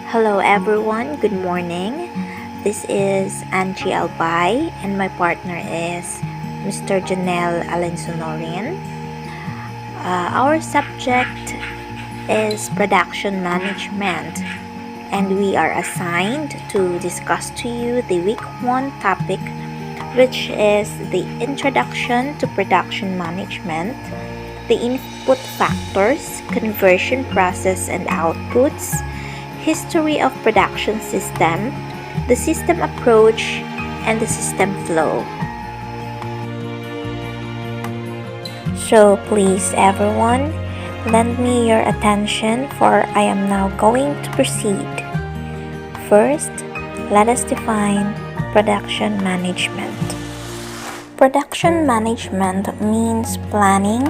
Hello everyone, good morning. This is Angie Albay and my partner is Mr. Janelle Alensonorian. Our subject is production management and we are assigned to discuss to you the week 1 topic, which is the introduction to production management, the input factors, conversion process and outputs, history of production system, the system approach, and the system flow. So please everyone, lend me your attention for I am now going to proceed. First, let us define production management. Production management means planning,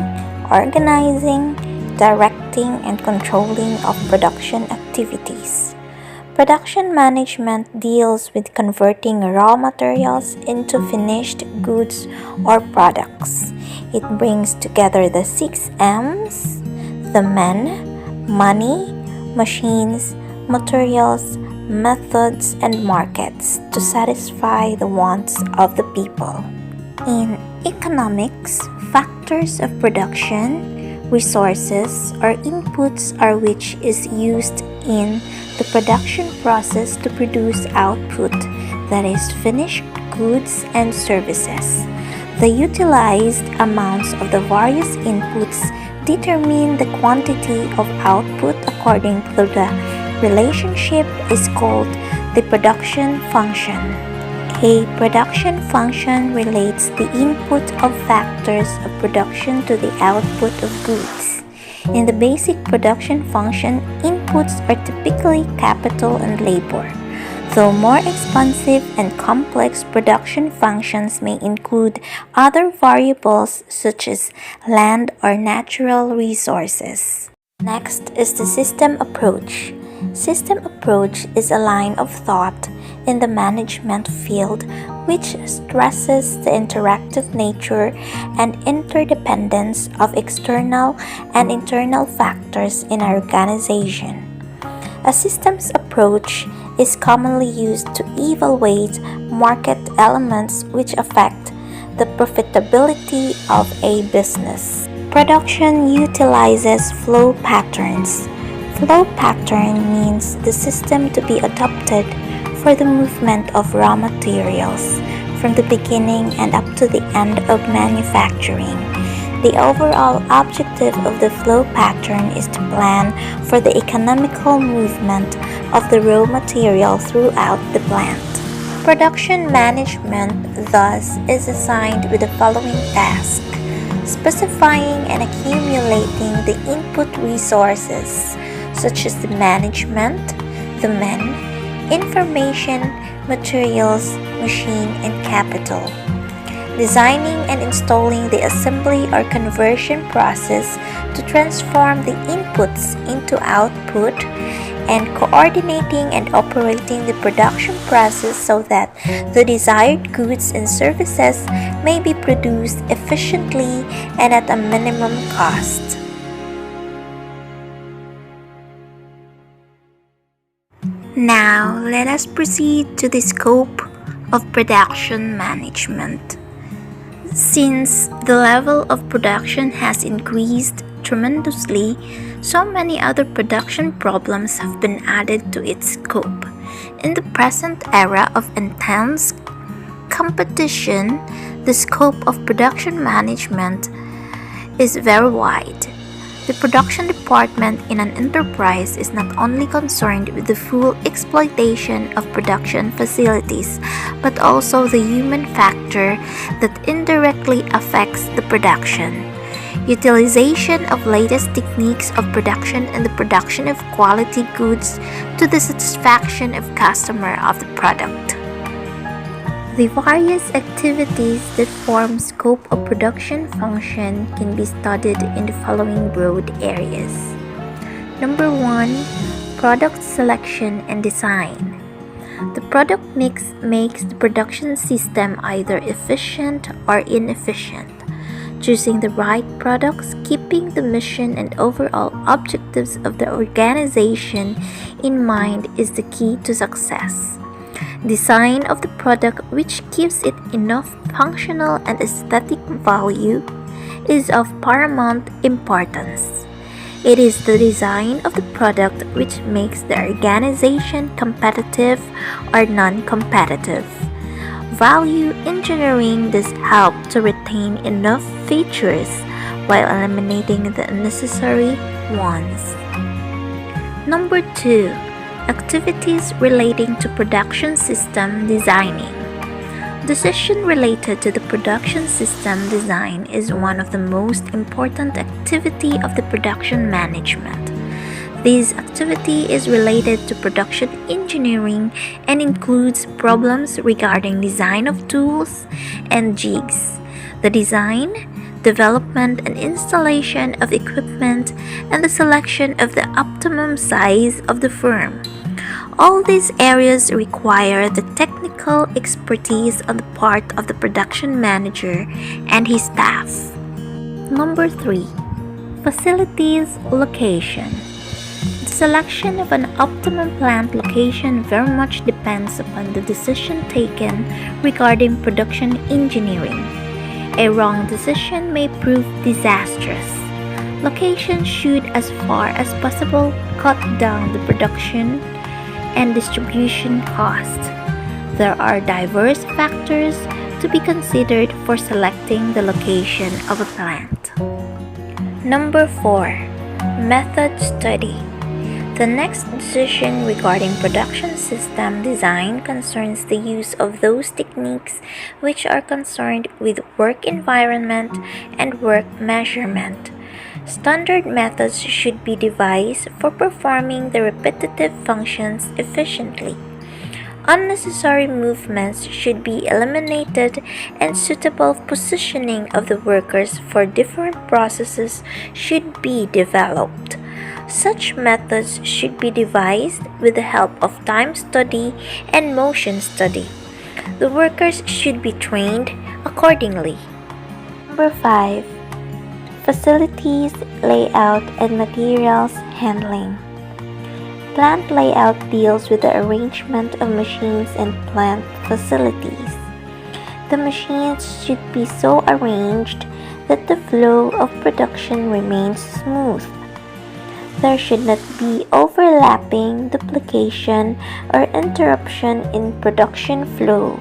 organizing, directing, and controlling of production activities. Production management deals with converting raw materials into finished goods or products. It brings together the 6 M's, the men, money, machines, materials, methods, and markets to satisfy the wants of the people. In economics, factors of production, resources, or inputs are which is used in the production process to produce output, that is, finished goods and services. The utilized amounts of the various inputs determine the quantity of output according to the relationship is called the production function. A production function relates the input of factors of production to the output of goods. In the basic production function, inputs are typically capital and labor, though more expansive and complex production functions may include other variables such as land or natural resources. Next is the system approach. System approach is a line of thought in the management field which stresses the interactive nature and interdependence of external and internal factors in an organization. A systems approach is commonly used to evaluate market elements which affect the profitability of a business. Production utilizes flow patterns. Flow pattern means the system to be adopted for the movement of raw materials from the beginning and up to the end of manufacturing. The overall objective of the flow pattern is to plan for the economical movement of the raw material throughout the plant. Production management, thus, is assigned with the following task: specifying and accumulating the input resources, such as the management, the men, information, materials, machine, and capital. Designing and installing the assembly or conversion process to transform the inputs into output, and coordinating and operating the production process so that the desired goods and services may be produced efficiently and at a minimum cost. Now, let us proceed to the scope of production management. Since the level of production has increased tremendously, so many other production problems have been added to its scope. In the present era of intense competition, the scope of production management is very wide. The production department in an enterprise is not only concerned with the full exploitation of production facilities, but also the human factor that indirectly affects the production. Utilization of latest techniques of production and the production of quality goods to the satisfaction of customer of the product. The various activities that form scope of production function can be studied in the following broad areas. Number 1, product selection and design. The product mix makes the production system either efficient or inefficient. Choosing the right products, keeping the mission and overall objectives of the organization in mind is the key to success. Design of the product, which gives it enough functional and aesthetic value, is of paramount importance. It is the design of the product which makes the organization competitive or non-competitive. Value engineering does help to retain enough features while eliminating the unnecessary ones. Number 2. Activities relating to production system designing. Decision related to the production system design is one of the most important activity of the production management. This activity is related to production engineering and includes problems regarding design of tools and jigs, the design, development and installation of equipment, and the selection of the optimum size of the firm. All these areas require the technical expertise on the part of the production manager and his staff. Number 3. Facilities location. The selection of an optimum plant location very much depends upon the decision taken regarding production engineering. A wrong decision may prove disastrous. Location should, as far as possible, cut down the production and distribution cost. There are diverse factors to be considered for selecting the location of a plant. Number 4. Method study. The next decision regarding production system design concerns the use of those techniques which are concerned with work environment and work measurement. Standard methods should be devised for performing the repetitive functions efficiently. Unnecessary movements should be eliminated and suitable positioning of the workers for different processes should be developed. Such methods should be devised with the help of time study and motion study. The workers should be trained accordingly. Number 5. Facilities, layout, and materials handling. Plant layout deals with the arrangement of machines and plant facilities. The machines should be so arranged that the flow of production remains smooth. There should not be overlapping, duplication, or interruption in production flow.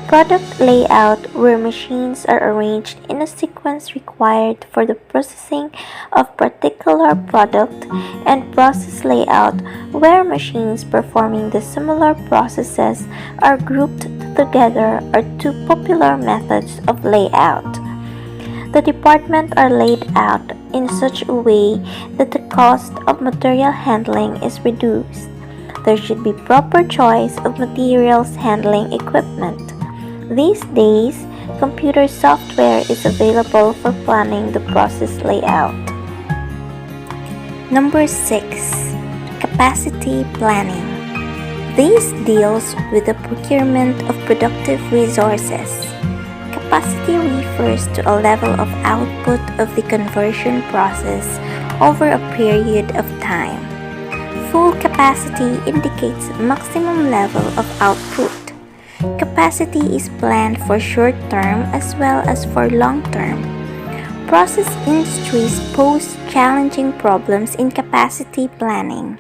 Product layout, where machines are arranged in a sequence required for the processing of particular product, and process layout, where machines performing the similar processes are grouped together, are two popular methods of layout. The departments are laid out in such a way that the cost of material handling is reduced. There should be proper choice of materials handling equipment. These days, computer software is available for planning the process layout. Number 6. Capacity planning. This deals with the procurement of productive resources. Capacity refers to a level of output of the conversion process over a period of time. Full capacity indicates maximum level of output. Capacity is planned for short-term as well as for long-term. Process industries pose challenging problems in capacity planning,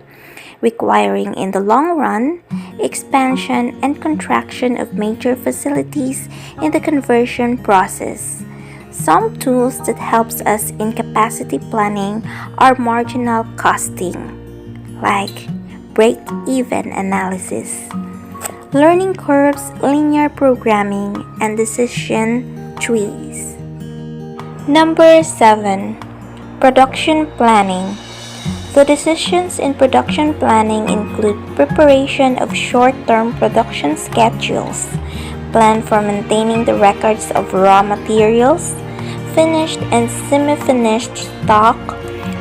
requiring in the long run expansion and contraction of major facilities in the conversion process. Some tools that helps us in capacity planning are marginal costing, like break-even analysis, learning curves, linear programming, and decision trees. Number 7. Production planning. The decisions in production planning include preparation of short-term production schedules, plan for maintaining the records of raw materials, finished and semi-finished stock,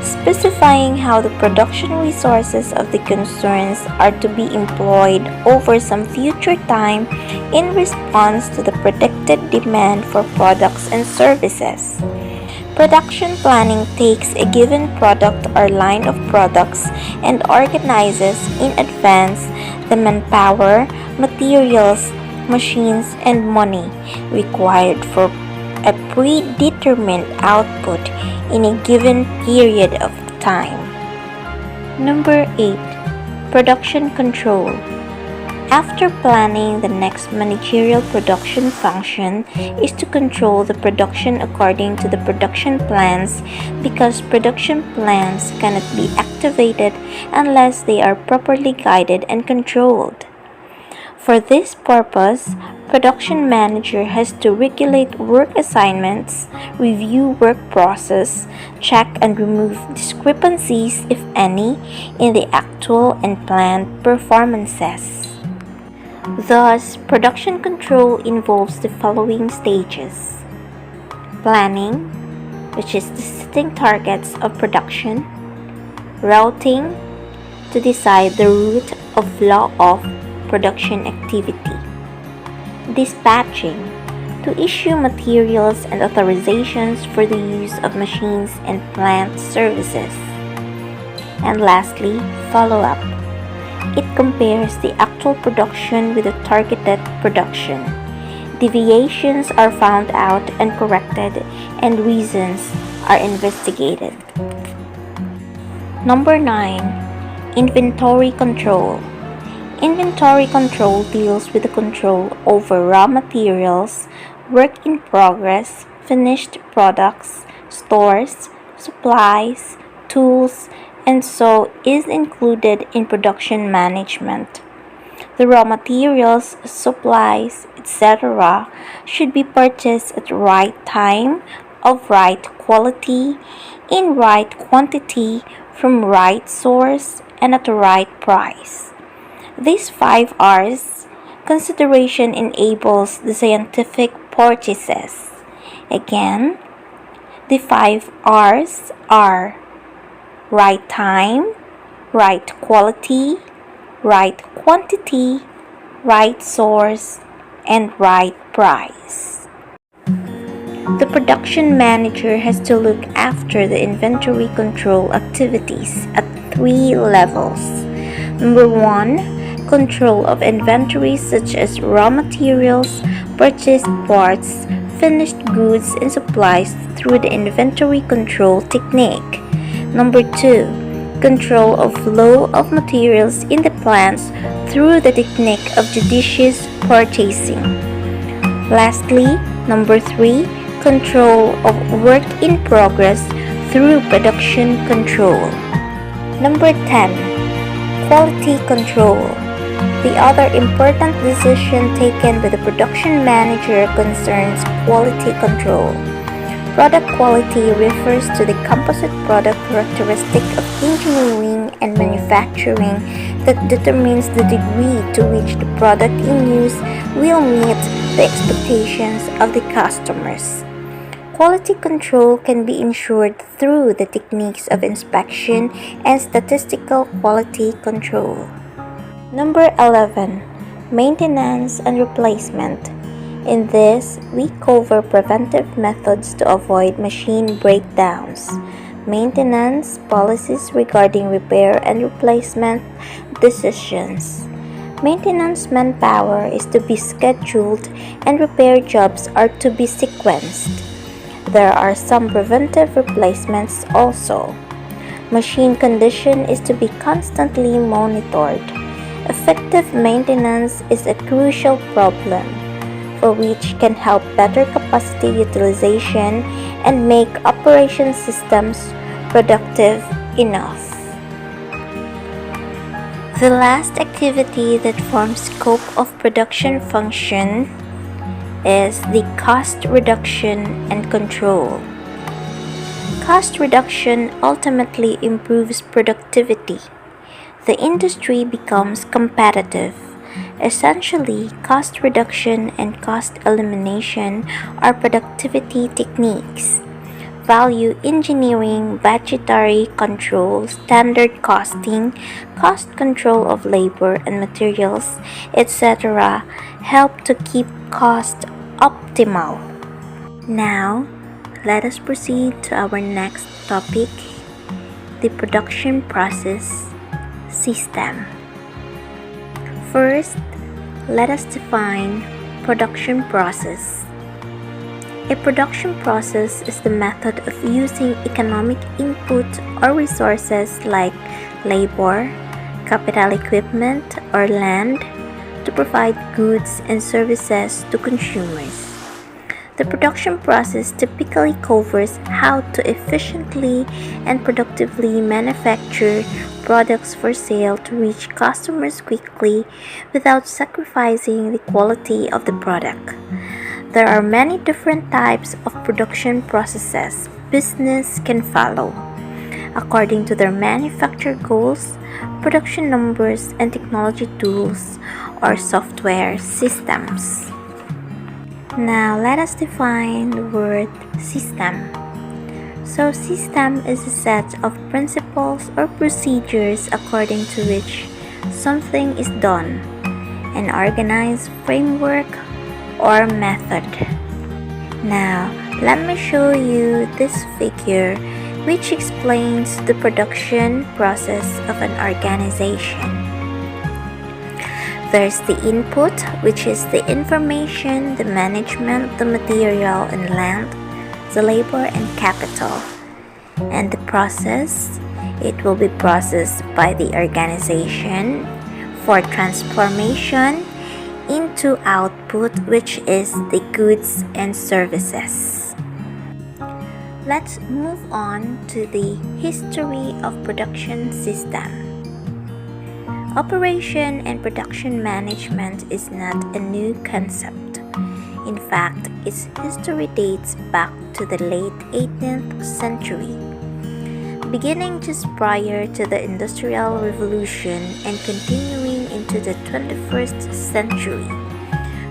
specifying how the production resources of the concerns are to be employed over some future time in response to the predicted demand for products and services. Production planning takes a given product or line of products and organizes in advance the manpower, materials, machines, and money required for a predetermined output in a given period of time. Number 8. Production control. After planning, the next managerial production function is to control the production according to the production plans, because production plans cannot be activated unless they are properly guided and controlled. For this purpose, production manager has to regulate work assignments, review work process, check and remove discrepancies, if any, in the actual and planned performances. Thus, production control involves the following stages: planning, which is the setting targets of production; routing, to decide the route of flow of production activity; dispatching, to issue materials and authorizations for the use of machines and plant services; and lastly, follow-up. It compares the actual production with the targeted production. Deviations are found out and corrected, and reasons are investigated. Number 9. Inventory control. Inventory control deals with the control over raw materials, work in progress, finished products, stores, supplies, tools, and so is included in production management. The raw materials, supplies, etc. should be purchased at the right time, of right quality, in right quantity, from right source, and at the right price. These 5 R's consideration enables the scientific purchases. Again, the 5 R's are right time, right quality, right quantity, right source, and right price. The production manager has to look after the inventory control activities at 3 levels. Number 1. Control of inventories such as raw materials, purchased parts, finished goods, and supplies through the inventory control technique. Number 2. Control of flow of materials in the plants through the technique of judicious purchasing. Lastly, number 3. Control of work in progress through production control. Number 10. Quality control. The other important decision taken by the production manager concerns quality control. Product quality refers to the composite product characteristic of engineering and manufacturing that determines the degree to which the product in use will meet the expectations of the customers. Quality control can be ensured through the techniques of inspection and statistical quality control. Number 11. Maintenance and replacement. In this, we cover preventive methods to avoid machine breakdowns, maintenance policies regarding repair and replacement decisions. Maintenance manpower is to be scheduled and repair jobs are to be sequenced. There are some preventive replacements also. Machine condition is to be constantly monitored. Effective maintenance is a crucial problem, for which can help better capacity utilization and make operation systems productive enough. The last activity that forms scope of production function is the cost reduction and control. Cost reduction ultimately improves productivity. The industry becomes competitive. Essentially, cost reduction and cost elimination are productivity techniques. value engineering, budgetary control, standard costing, cost control of labor and materials, etc., help to keep cost optimal. Now, let us proceed to our next topic, the production process system. First, let us define production process. A production process is the method of using economic input or resources like labor, capital equipment, or land to provide goods and services to consumers. The production process typically covers how to efficiently and productively manufacture products for sale to reach customers quickly without sacrificing the quality of the product. There are many different types of production processes business can follow, according to their manufacturer goals, production numbers, and technology tools or software systems. Now let us define the word system. So system is a set of principles or procedures according to which something is done, an organized framework or method. Now, let me show you this figure which explains the production process of an organization. There's the input, which is the information, the management, the material and land, the labor and capital. And the process, it will be processed by the organization for transformation into output, which is the goods and services. Let's move on to the history of production system. Operation and production management is not a new concept. In fact, its history dates back to the late 18th century, beginning just prior to the Industrial Revolution and continuing into the 21st century.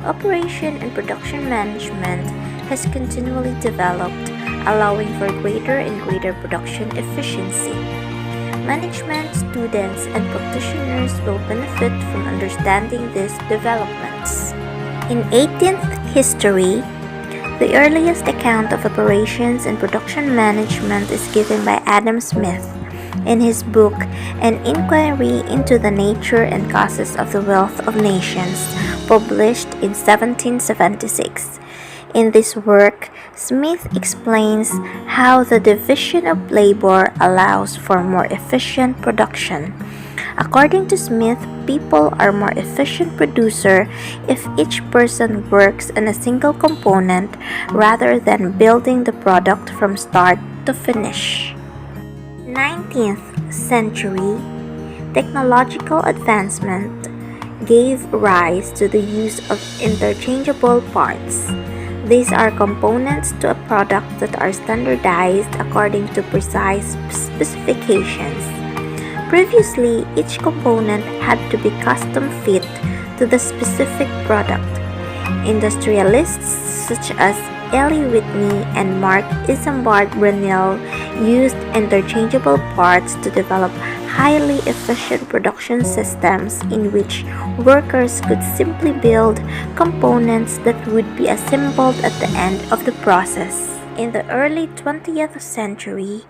Operation and production management has continually developed, allowing for greater and greater production efficiency. Management students and practitioners will benefit from understanding these developments. In 18th history, the earliest account of operations and production management is given by Adam Smith in his book An Inquiry into the Nature and Causes of the Wealth of Nations, published in 1776. In this work, Smith explains how the division of labor allows for more efficient production. According to Smith, people are more efficient producer if each person works on a single component rather than building the product from start to finish. 19th century, technological advancement gave rise to the use of interchangeable parts. These are components to a product that are standardized according to precise specifications. Previously, each component had to be custom fit to the specific product. Industrialists such as Eli Whitney and Mark Isambard Brunel used interchangeable parts to develop highly efficient production systems in which workers could simply build components that would be assembled at the end of the process. In the early 20th century,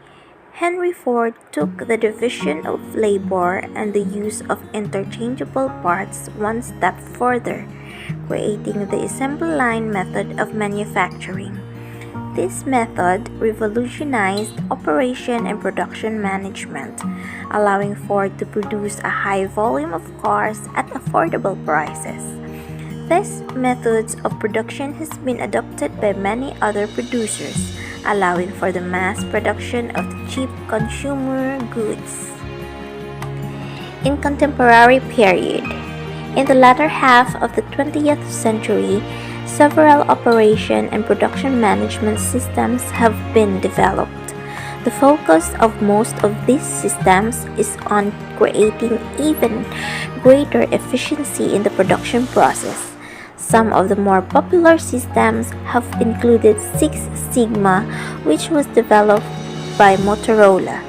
Henry Ford took the division of labor and the use of interchangeable parts one step further, creating the assembly line method of manufacturing. This method revolutionized operation and production management, allowing Ford to produce a high volume of cars at affordable prices. This method of production has been adopted by many other producers, allowing for the mass production of cheap consumer goods. In contemporary period, in the latter half of the 20th century, several operation and production management systems have been developed. The focus of most of these systems is on creating even greater efficiency in the production process. Some of the more popular systems have included Six Sigma, which was developed by Motorola,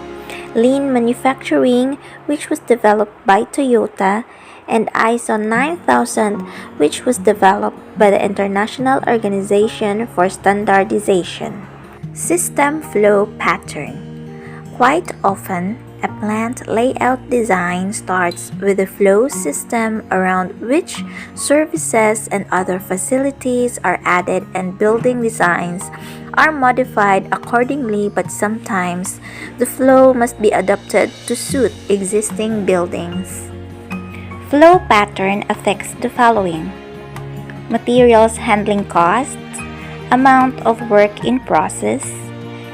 Lean Manufacturing, which was developed by Toyota, and ISO 9000, which was developed by the International Organization for Standardization. System Flow Pattern. Quite often, a plant layout design starts with a flow system around which services and other facilities are added and building designs are modified accordingly, but sometimes the flow must be adapted to suit existing buildings. Flow pattern affects the following: materials handling costs, amount of work in process,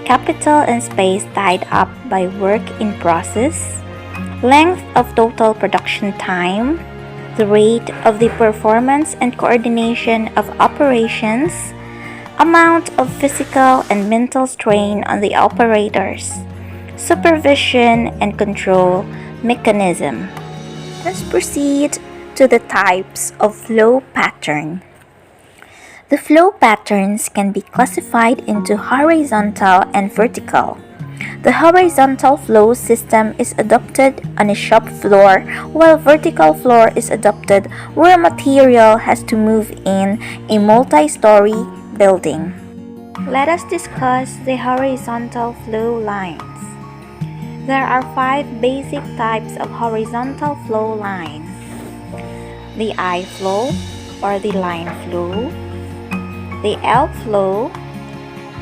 capital and space tied up by work in process, length of total production time, the rate of the performance and coordination of operations, amount of physical and mental strain on the operators, supervision and control mechanism. Let's proceed to the types of flow pattern. The flow patterns can be classified into horizontal and vertical. The horizontal flow system is adopted on a shop floor, while vertical flow is adopted where material has to move in a multi-story building. Let us discuss the horizontal flow lines. There are 5 basic types of horizontal flow lines: the I flow or the line flow, the L flow,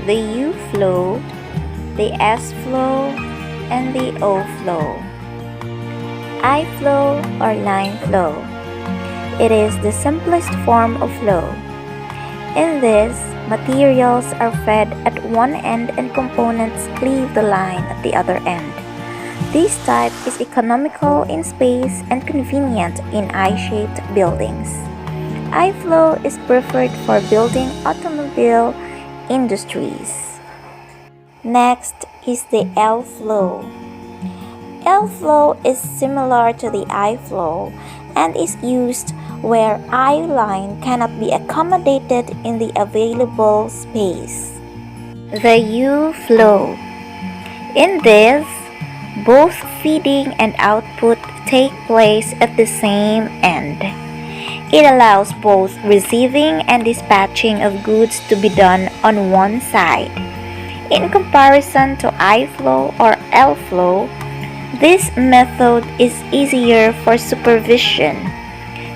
the U flow, the S flow, and the O flow. I flow or line flow. It is the simplest form of flow. In this, materials are fed at one end and components leave the line at the other end. This type is economical in space and convenient in I-shaped buildings. I-flow is preferred for building automobile industries. Next is the L-flow. L-flow is similar to the I-flow and is used where I-line cannot be accommodated in the available space. The U-flow. In this, both feeding and output take place at the same end. It allows both receiving and dispatching of goods to be done on one side. In comparison to I-flow or L-flow, this method is easier for supervision.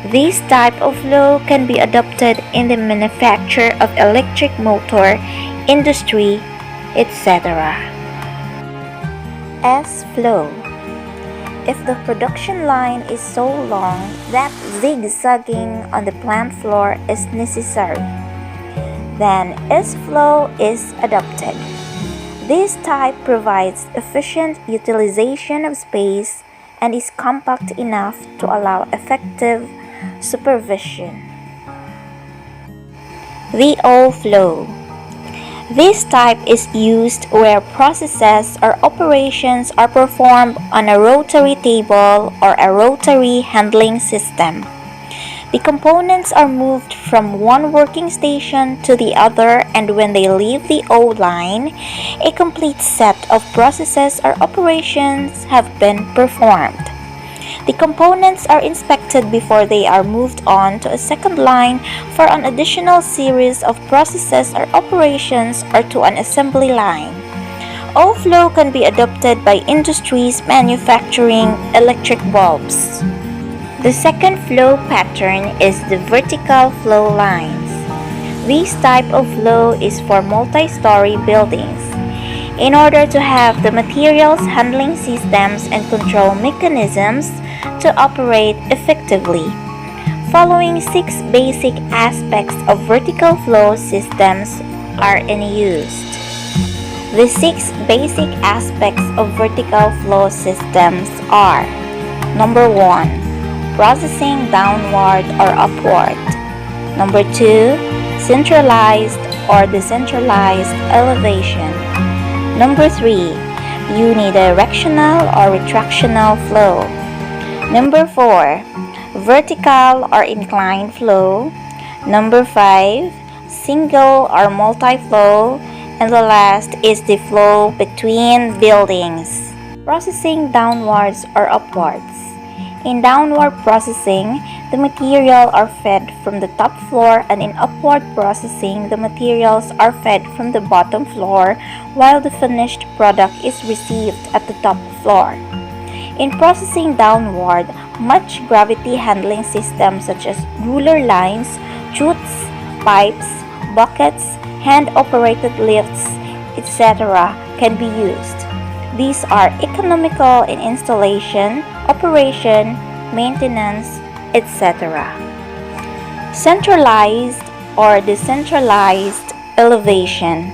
This type of flow can be adopted in the manufacture of electric motor industry, etc. S-flow. If the production line is so long that zigzagging on the plant floor is necessary, then S-flow is adopted. This type provides efficient utilization of space and is compact enough to allow effective supervision. The O-flow. This type is used where processes or operations are performed on a rotary table or a rotary handling system. The components are moved from one working station to the other, and when they leave the O line, a complete set of processes or operations have been performed. The components are inspected before they are moved on to a second line for an additional series of processes or operations or to an assembly line. O-flow can be adopted by industries manufacturing electric bulbs. The second flow pattern is the vertical flow lines. This type of flow is for multi-story buildings. In order to have the materials handling systems and control mechanisms to operate effectively, following 6 basic aspects of vertical flow systems are in use. The 6 basic aspects of vertical flow systems are: number 1, processing downward or upward. Number 2, centralized or decentralized elevation. Number 3, unidirectional or retractional flow. Number 4, vertical or inclined flow. Number 5, single or multi-flow. And the last is the flow between buildings. Processing downwards or upwards. In downward processing, the material are fed from the top floor, and in upward processing, the materials are fed from the bottom floor while the finished product is received at the top floor. In processing downward, much gravity handling systems such as ruler lines, chutes, pipes, buckets, hand-operated lifts, etc. can be used. These are economical in installation, operation, maintenance, etc. Centralized or decentralized elevation.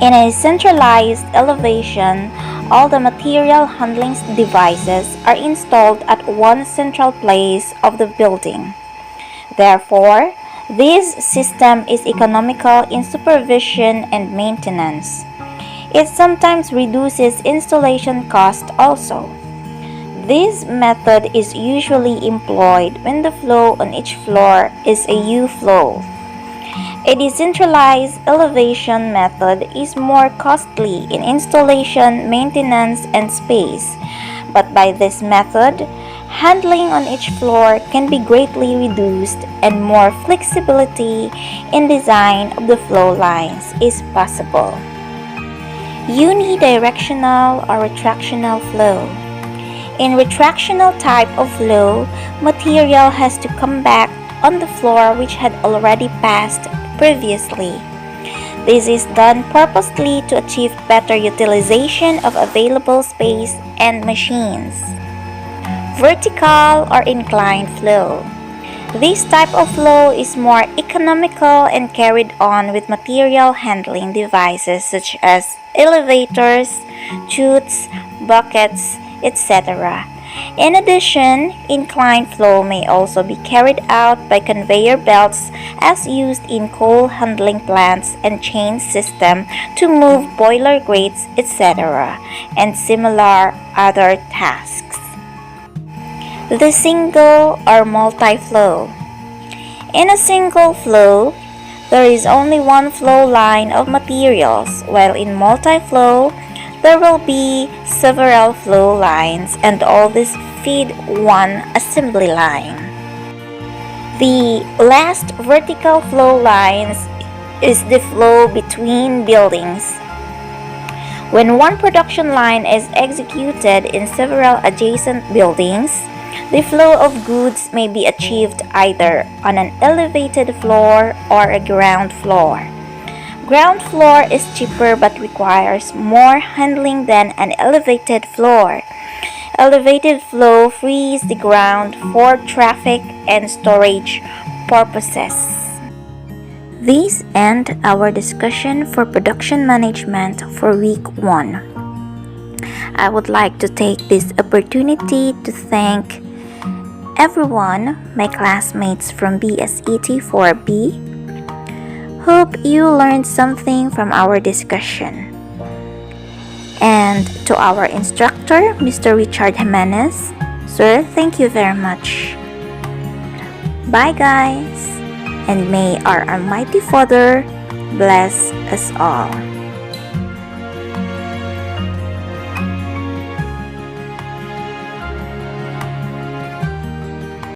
In a centralized elevation, all the material handling devices are installed at one central place of the building. Therefore, this system is economical in supervision and maintenance. It sometimes reduces installation cost also. This method is usually employed when the flow on each floor is a U-flow. A decentralized elevation method is more costly in installation, maintenance, and space, but by this method, handling on each floor can be greatly reduced and more flexibility in design of the flow lines is possible. Unidirectional or retractional flow. In retractional type of flow, material has to come back on the floor which had already passed previously. This is done purposely to achieve better utilization of available space and machines. Vertical or inclined flow. This type of flow is more economical and carried on with material handling devices such as elevators, chutes, buckets, etc. In addition, inclined flow may also be carried out by conveyor belts as used in coal handling plants and chain system to move boiler grates, etc., and similar other tasks. The single or multi-flow. In a single flow, there is only one flow line of materials, while in multi-flow, there will be several flow lines and all these feed one assembly line. The last vertical flow lines is the flow between buildings. When one production line is executed in several adjacent buildings, the flow of goods may be achieved either on an elevated floor or a ground floor. Ground floor is cheaper but requires more handling than an elevated floor. Elevated flow frees the ground for traffic and storage purposes. These end our discussion for production management for week 1. I would like to take this opportunity to thank everyone, my classmates from BSET 4B. Hope you learned something from our discussion. And to our instructor, Mr. Richard Jimenez, sir, thank you very much. Bye guys, and may our Almighty Father bless us all.